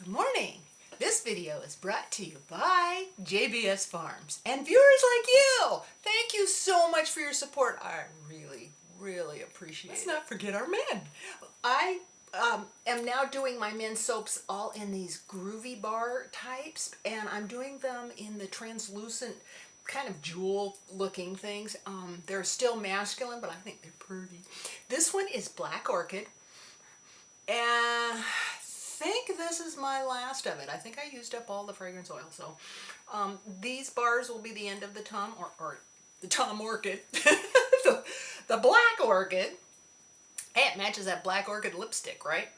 morning. This video is brought to you by JBS Farms and viewers like you. Thank you so much for your support. I really appreciate it. Let's not forget our men. I am now doing my men's soaps all in these groovy bar types, and I'm doing them in the translucent kind of jewel looking things. They're still masculine, but I think they're pretty. This one is Black Orchid, and I think this is my last of it. I think I used up all the fragrance oil, so these bars will be the end of the Tom or the Tom Orchid. the Black Orchid. Hey, it matches that Black Orchid lipstick, right?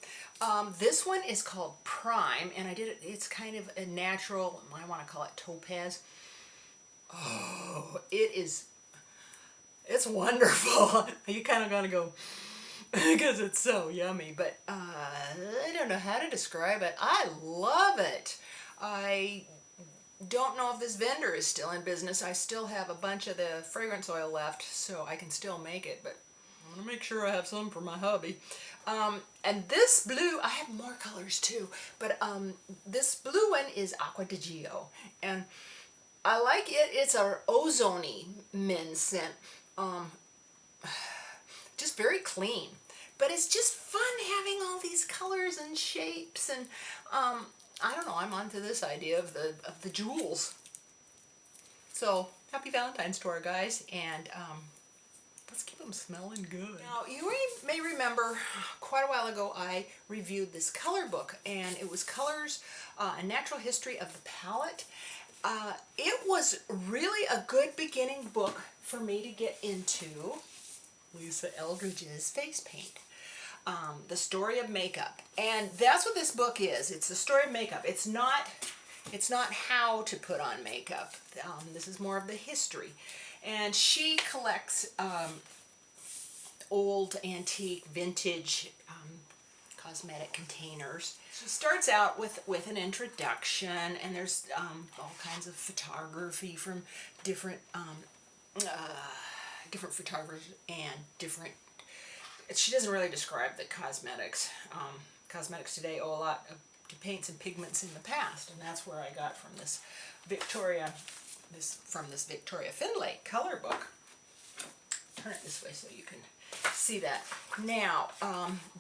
This one is called Prime, and I did it. It's kind of a natural, I want to call it topaz. Oh, it's wonderful. You kind of gotta go because it's so yummy, but I don't know how to describe it. I love it. I don't know if this vendor is still in business. I still have a bunch of the fragrance oil left, so I can still make it, but I'm gonna make sure I have some for my hubby. And this blue, I have more colors too, but this blue one is Aqua di Gio, and I like it. It's our ozone-y men's scent. Just very clean, but it's just fun having all these colors and shapes, and I don't know, I'm onto this idea of the jewels. So happy Valentine's to our guys, and let's keep them smelling good. Now, you may remember quite a while ago I reviewed this color book, and it was Colors, A Natural History of the Palette. It was really a good beginning book for me to get into Eldrige's face paint. The story of makeup, and that's what this book is. It's the story of makeup. It's not how to put on makeup. This is more of the history, and she collects old, antique, vintage cosmetic containers. She starts out with an introduction, and there's all kinds of photography from different photographers and different. She doesn't really describe the cosmetics. Cosmetics today owe a lot to paints and pigments in the past, and that's where I got from this Victoria Finley color book. Turn it this way so you can see that. Now,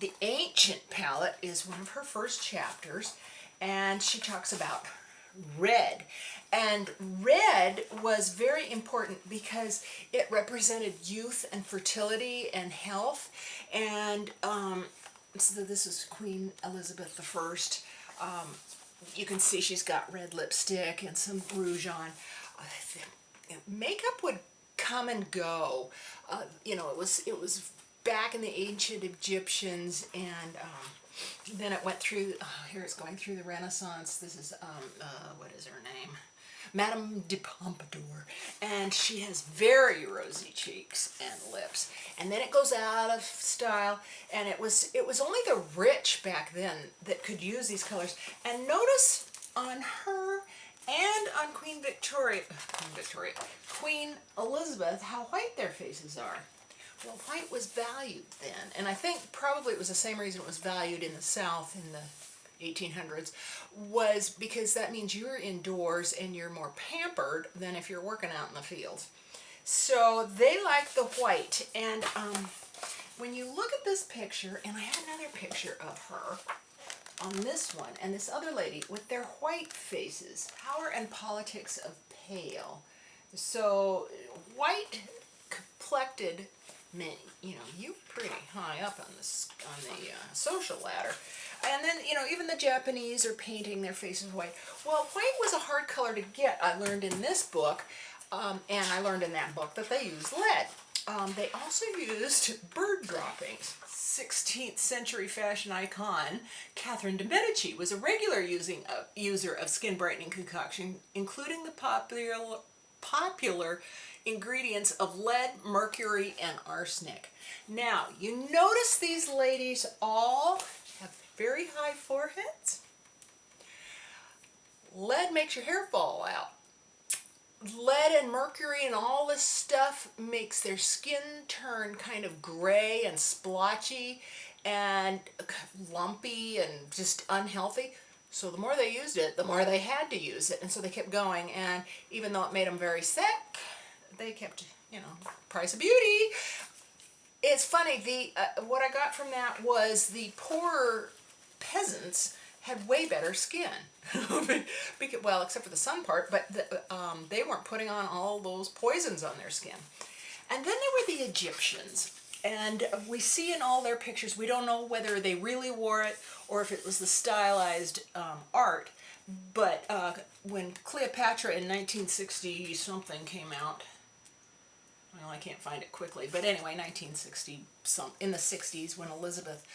the Ancient palette is one of her first chapters, and she talks about red. And red was very important because it represented youth and fertility and health. And so this is Queen Elizabeth I. You can see she's got red lipstick and some rouge on. Makeup would come and go. You know, it was back in the ancient Egyptians, and then it went through, here it's going through the Renaissance. This is, what is her name? Madame de Pompadour. And she has very rosy cheeks and lips. And then it goes out of style, and it was only the rich back then that could use these colors. And notice on her and on Queen Elizabeth, how white their faces are. Well, white was valued then, and I think probably it was the same reason it was valued in the South in the 1800s, was because that means you're indoors and you're more pampered than if you're working out in the fields. So they like the white, and when you look at this picture, and I have another picture of her on this one, and this other lady with their white faces, Power and Politics of Pale. So white complected men, you know, you're pretty high up on the social ladder. And then, you know, even the Japanese are painting their faces white. Well, white was a hard color to get. I learned in this book, and I learned in that book that they used lead. They also used bird droppings. 16th century fashion icon Catherine de Medici was a regular user of skin brightening concoction, including the popular ingredients of lead, mercury, and arsenic. Now, you notice these ladies all have very high foreheads. Lead makes your hair fall out. Lead and mercury and all this stuff makes their skin turn kind of gray and splotchy and lumpy and just unhealthy. So the more they used it, the more they had to use it, and so they kept going. And even though it made them very sick, they kept, price of beauty. It's funny. The what I got from that was the poorer peasants had way better skin. Because, well, except for the sun part, but they weren't putting on all those poisons on their skin. And then there were the Egyptians. And we see in all their pictures, we don't know whether they really wore it or if it was the stylized art. But when Cleopatra in 1960 something came out, well, I can't find it quickly, but anyway, 1960 in the 60s when Elizabeth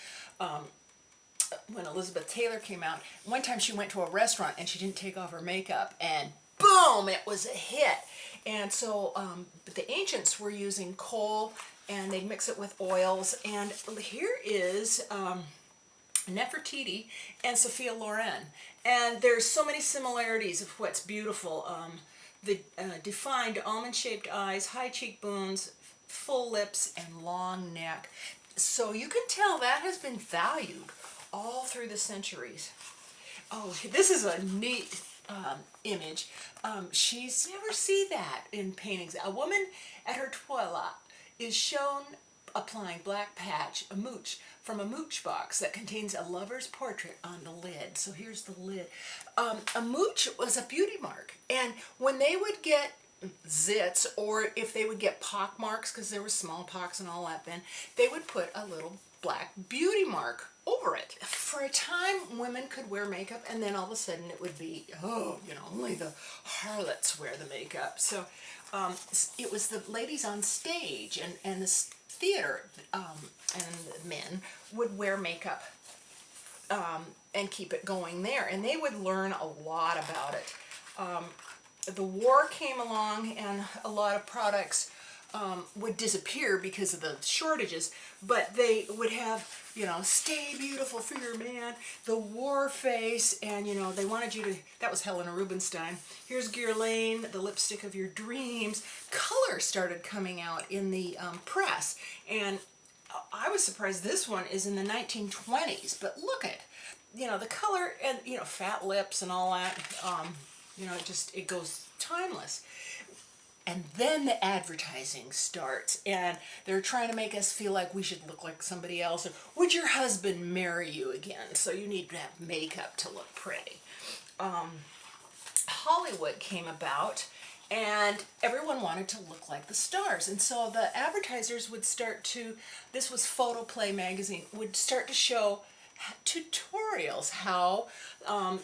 Taylor came out, one time she went to a restaurant and she didn't take off her makeup, and boom, it was a hit. And so the ancients were using coal, and they'd mix it with oils. And here is Nefertiti and Sophia Loren. And there's so many similarities of what's beautiful. The defined almond-shaped eyes, high cheekbones, full lips, and long neck. So you can tell that has been valued all through the centuries. Oh, this is a neat image. She's never see that in paintings. A woman at her toilet is shown applying black patch, a mooch, from a mooch box that contains a lover's portrait on the lid. So here's the lid. A mooch was a beauty mark, and when they would get zits, or if they would get pock marks, because there was smallpox and all that then, they would put a little black beauty mark over it. For a time, women could wear makeup, and then all of a sudden it would be, only the harlots wear the makeup. So it was the ladies on stage and the theater and men would wear makeup and keep it going there, and they would learn a lot about it. The war came along, and a lot of products would disappear because of the shortages, but they would have, stay beautiful for your man, the war face, and, they wanted you to, that was Helena Rubinstein. Here's Guerlain, the lipstick of your dreams. Color started coming out in the press, and I was surprised this one is in the 1920s, but look at, the color and, fat lips and all that, it goes timeless. And then the advertising starts, and they're trying to make us feel like we should look like somebody else. Or, would your husband marry you again? So you need to have makeup to look pretty. Hollywood came about, and everyone wanted to look like the stars. And so the advertisers would start to, this was Photoplay magazine, would start to show tutorials how,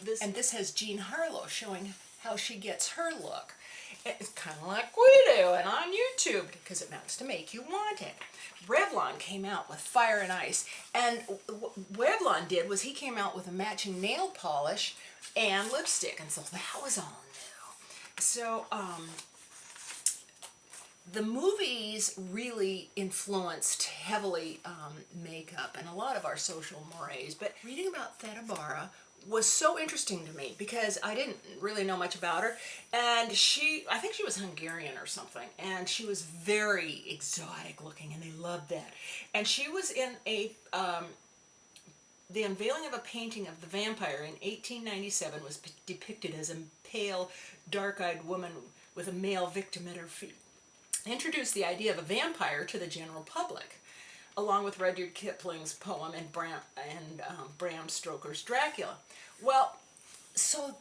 this has Jean Harlow showing how she gets her look. It's kind of like we do, and on YouTube, because it wants to make you want it. Revlon came out with Fire and Ice, and what Revlon did was he came out with a matching nail polish and lipstick, and so that was all new. So the movies really influenced heavily makeup and a lot of our social mores, but reading about Theda Bara was so interesting to me because I didn't really know much about her, and I think she was Hungarian or something, and she was very exotic looking, and they loved that. And she was in the unveiling of a painting of the vampire in 1897 was depicted as a pale, dark-eyed woman with a male victim at her feet. Introduced the idea of a vampire to the general public, along with Rudyard Kipling's poem and Bram Stoker's Dracula. Well, so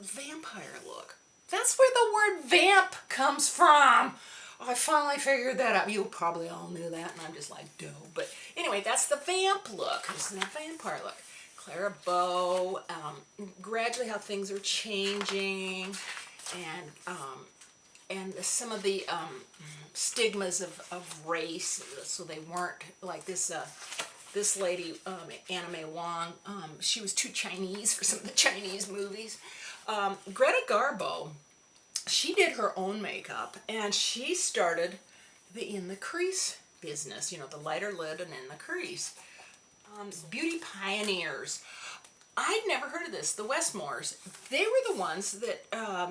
vampire look. That's where the word vamp comes from. Oh, I finally figured that out. You probably all knew that, and I'm just like, duh. But anyway, that's the vamp look. It's that vampire look. Clara Bow, gradually how things are changing, and some of the stigmas of race, so they weren't like this lady, Anna May Wong, she was too Chinese for some of the Chinese movies. Greta Garbo, she did her own makeup, and she started the in the crease business, the lighter lid and in the crease. Beauty pioneers. I'd never heard of this. The Westmores, they were the ones that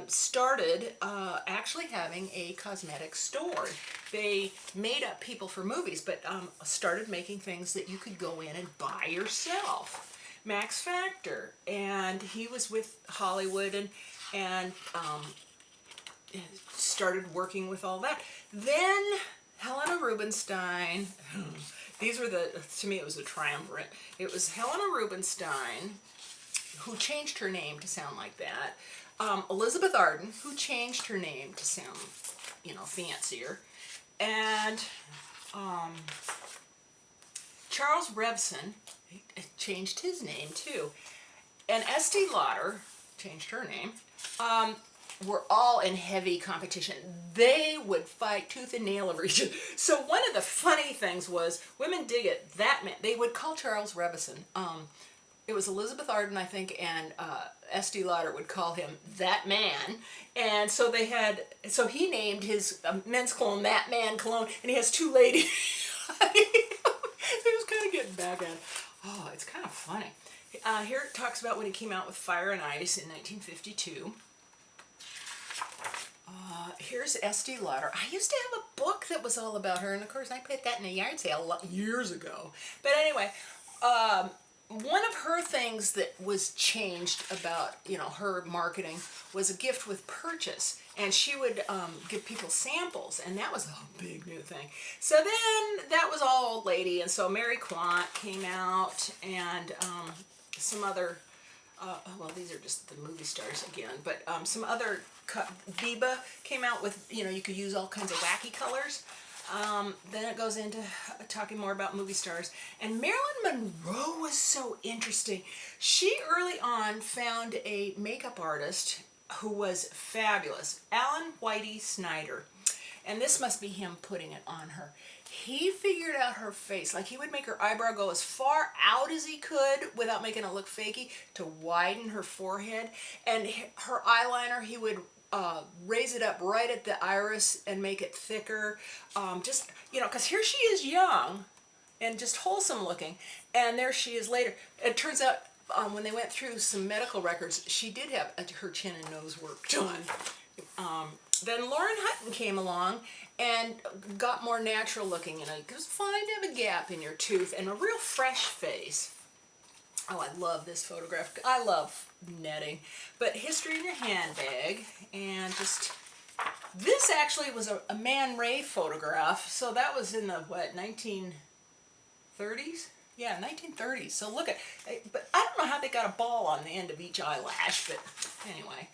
started actually having a cosmetic store. They made up people for movies, but started making things that you could go in and buy yourself. Max Factor, and he was with Hollywood and started working with all that. Then Helena Rubinstein, these were to me it was a triumvirate. It was Helena Rubinstein, who changed her name to sound like that, Elizabeth Arden, who changed her name to sound, fancier, and Charles Revson changed his name too, and Estee Lauder changed her name. Were all in heavy competition. They would fight tooth and nail over each other. So one of the funny things was, women dig it, that man, they would call Charles Revson, it was Elizabeth Arden, I think, and Estee Lauder would call him that man. And so he named his men's cologne That Man Cologne, and he has two ladies. It was kind of getting back at. Oh, it's kind of funny. Here it talks about when he came out with Fire and Ice in 1952. Here's Estee Lauder. I used to have a book that was all about her, and of course I put that in a yard sale years ago. But anyway, one of her things that was changed about, her marketing was a gift with purchase. And she would give people samples, and that was a big new thing. So then that was all old lady, and so Mary Quant came out, and some other, well, these are just the movie stars again, but some other, Biba came out with, you could use all kinds of wacky colors. Then it goes into talking more about movie stars. And Marilyn Monroe was so interesting. She early on found a makeup artist who was fabulous, Alan Whitey Snyder. And this must be him putting it on her. He figured out her face. Like, he would make her eyebrow go as far out as he could without making it look fakey to widen her forehead. And her eyeliner, he would raise it up right at the iris and make it thicker. Just, because here she is young and just wholesome looking, and there she is later. It turns out when they went through some medical records, she did have her chin and nose work done. Then Lauren Hutton came along and got more natural looking. It was fine to have a gap in your tooth and a real fresh face. Oh, I love this photograph. I love netting. But history in your handbag, and just, this actually was a Man Ray photograph. So that was in the, 1930s? Yeah, 1930s. So look at, but I don't know how they got a ball on the end of each eyelash, but anyway.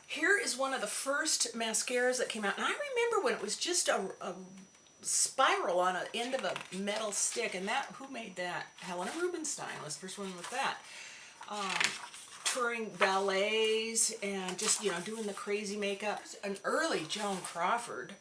Here is one of the first mascaras that came out. And I remember when it was just a spiral on the end of a metal stick, and who made that? Helena Rubinstein was the first one with that. Touring ballets and just, doing the crazy makeup. An early Joan Crawford.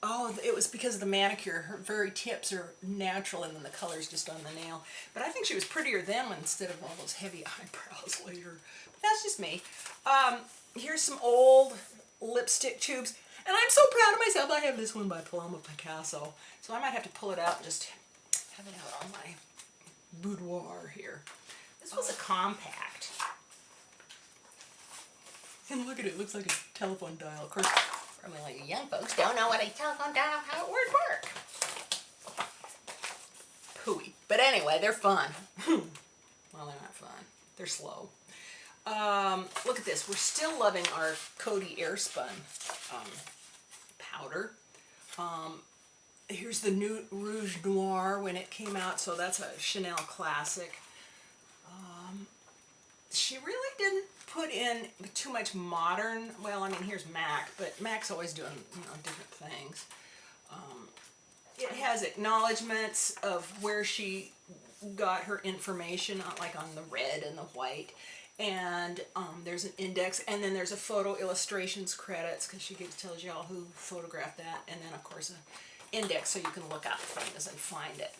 Oh, it was because of the manicure. Her very tips are natural, and then the color's just on the nail. But I think she was prettier then instead of all those heavy eyebrows later. But that's just me. Here's some old lipstick tubes. And I'm so proud of myself. I have this one by Paloma Picasso. So I might have to pull it out and just have it out on my boudoir here. This was a compact. And look at it. It looks like a telephone dial. Of course, probably like you young folks don't know what a telephone dial, how it would work. Pooey. But anyway, they're fun. Well, they're not fun. They're slow. Look at this. We're still loving our Coty Airspun powder. Here's the new Rouge Noir when it came out, so that's a Chanel classic. She really didn't put in too much modern. Well, I mean, here's MAC, but MAC's always doing different things. It has acknowledgments of where she got her information, like on the red and the white. And there's an index, and then there's a photo illustrations credits, because she tells you all who photographed that, and then of course an index so you can look up things and find it.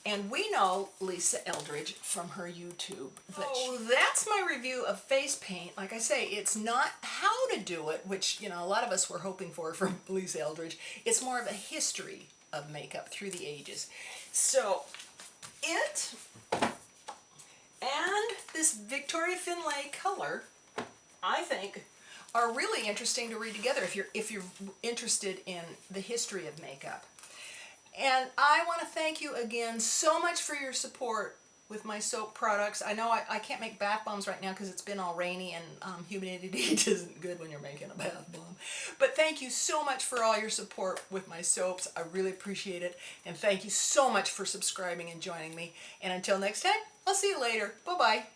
And we know Lisa Eldrige from her YouTube. But that's my review of face paint. Like I say, it's not how to do it, which a lot of us were hoping for from Lisa Eldrige. It's more of a history of makeup through the ages. So it and this Victoria Finlay color, I think, are really interesting to read together if you're interested in the history of makeup. And I want to thank you again so much for your support with my soap products. I know I can't make bath bombs right now because it's been all rainy and humidity isn't good when you're making a bath bomb. But thank you so much for all your support with my soaps. I really appreciate it. And thank you so much for subscribing and joining me. And until next time, I'll see you later. Bye-bye.